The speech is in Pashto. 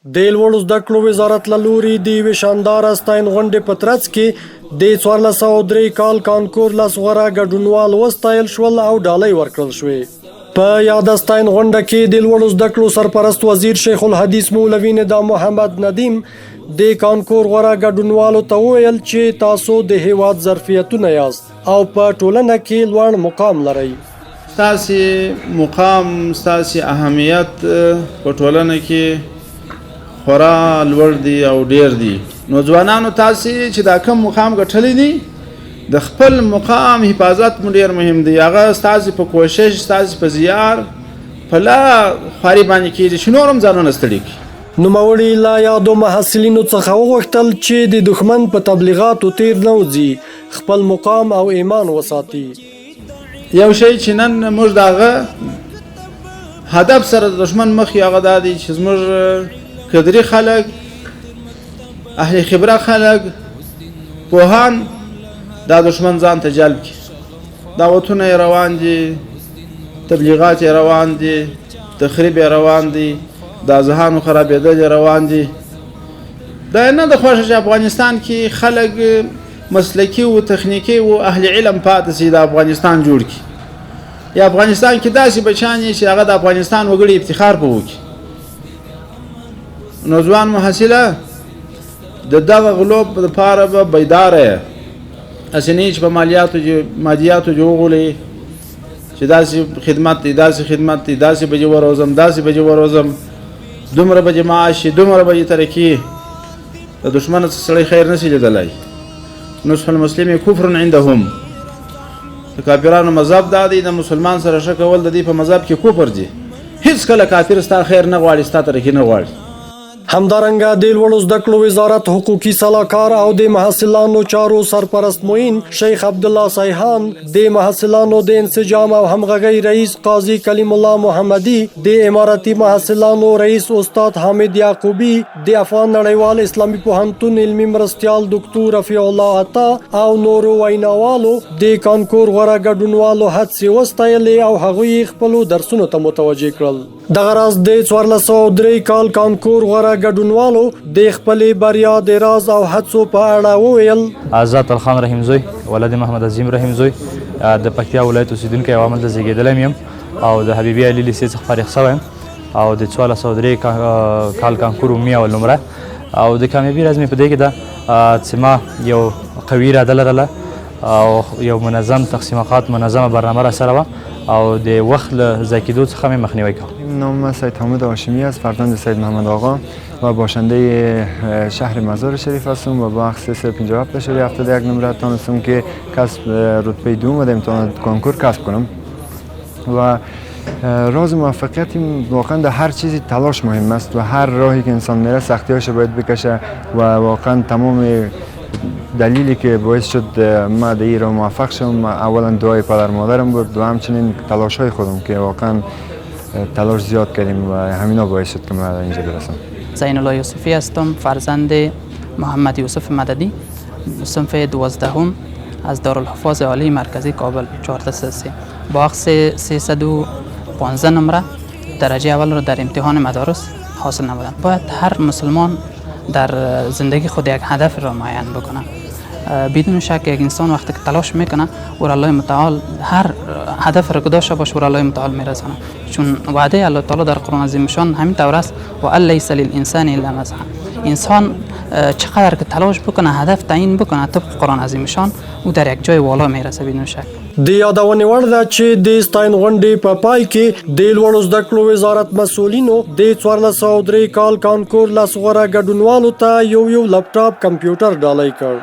د لوړو زده کړو وزارت له لوري د یوې شانداره ستاین غونډې په ترڅ کې د 1403 کال کانکور لس غوره ګډونوال وستایل شول او ډالۍ ورکړل شوې. په یاده ستاین غونډه کې د لوړو زده کړو سرپرست وزیر شیخ الحدیث مولوي ندا محمد ندیم د کانکور غوره ګډونوالو ته وویل چې تاسو د هیواد ظرفیتونه یاست او په ټولنه کې لوړ مقام لرئ. ستاسې مقام ستاسې اهمیت په ټولنه کې خورا لوړ دی او ډیر دی. نو ځوانانو تاسې چې دا کم مقام ګټلی دی د خپل مقام حفاظت مو ډیر مهم دی. هغه ستاسې په کوشش ستاسې په زیار په لا خواري باندې کېږي چې نور هم ځانونه ستړي کړي. نوموړي لا یادو محصلینو څخه وغوښتل چې د دښمن په تبلیغاتو تیر نه وځي، خپل مقام او ایمان وساتي. یو شی چې نن موږ د هغه هدف سره د دښمن مخ یې هغه دا دی چې زموږ قدري خلک، اهل خبره خلک، پوهان دا دښمن ځان ته جلب کړي. دعوتونه یې روان دي، تبلیغات یې روان دي، تخریب یې روان دي، د اذهانو خرابېدل یې روان دي. دا نه د خوښه چې افغانستان کې خلک مسلکي و تخنیکي و اهل علم پاتې سي د افغانستان جوړ کړي. یا افغانستان کې داسې بچیان چې هغه د افغانستان وګړي افتخار په وکړي. نو ځوان محصله د دغه غلو لپاره به بیداره یې، هسې نه چې په مادیاتو کې وغولئ چې داسې خدمت دی، داسې خدمت دی، داسې بجې وروزم، داسې بجې وروزم، دومره بجې معاش شي، دومره بجې ترقي. د دښمن څخه سړی خیر نشي لیدلی. نصح المسلم کفر عندهم. د کافرانو مذهب دا دی د مسلمان سره ښه کول د دې په مذهب کې کفر دی. هیڅ کله کافر ستا خیر نه غواړي، ستا ترقي نه غواړي. همدارنګه د لوړو زده کړو وزارت حقوقي سلاکار او د محصلانو چارو سرپرست معین شیخ عبدالله سیحان، د محصلانو د انسجام او همغږۍ رئیس قاضي کلیم الله محمدي، د امارتي محصلانو رئیس استاد حامد یعقوبی، د افغان نړیوال اسلامي پوهنتون علمي مرستیال ډاکټر رفیع الله عطا او نورو ویناوالو د کانکور غوره ګډونوالو هڅې وستایلې او هغوی خپلو درسونو ته متوجه کړل. دغه راز د 1403 کال کانکور غوره ګډونوالو د خپلې بریا د راز او هڅو په اړه وویل. آزاد الخان رحیم زوی، ولد محمد عظیم رحیم زوی، د پکتیا ولایت اوسیدونکی او همدلته زیږېدلی یم او د حبیبي علي لیسې څخه فارغ شوی یم او د 1403 کال کانکور عمومي اول نمره او د کامیابي راز مې په دې کې ده چې ما یو قوي اراده لرله او یو منظم تقسیم اوقات منظمه برنامه را سره وه او د وخت له ضایع کېدو څخه مې مخنیوی کوم. نام سید حامد هاشمی است، فرزند سید محمد آقا و باشنده شهر مزار شریف هستم و با اختصاص 57 شهری 71 نمره تانستم که کسب رتبه دوم در امتحان کنکور کسب کنم. و راز موفقیت واقعا در هر چیزی تلاش مهم است و هر راهی که انسان میره سختی‌هاش باید بکشه و واقعا تمام دلیلی که باعث شد ما در این راه موفق شدم اولا دعای پدر مادرم بود و همچنین تلاش های خودم که واقعا تلاش زیاد کردیم و همینا باعث شد که ما در اینجا برسم. زین الله یوسفی هستم، فرزند محمد یوسف مددی، صنف 12 از دارالحفاظ عالی مرکزی کابل 1433 با اخذ 315 نمره درجه اول را در امتحان مدارس حاصل نمودم. باید هر مسلمان در زندگی خود یک هدف را معین بکنه. بدون شک یک انسان وقتی که تلاش میکنه ور الله متعال هر هدف را که داشته باشه ور الله متعال میرسونه، چون وعده الله تعالی در قرآن عظیم شان همین طور است و الیس للانسان الا ما سعی. انسان چقدر که تلاش بکنه هدف تعیین بکنه طبق قرآن عظیم شان او در یک جای والا میرسه بدون شک. د یادونې وړ ده چې د ستاین غونډې په پای کې د لوړو زده کړو وزارت مسؤلینو د 1403 کال کانکور لس غوره ګډونوالو ته یو لپټاپ کمپیوټر ډالۍ کړ.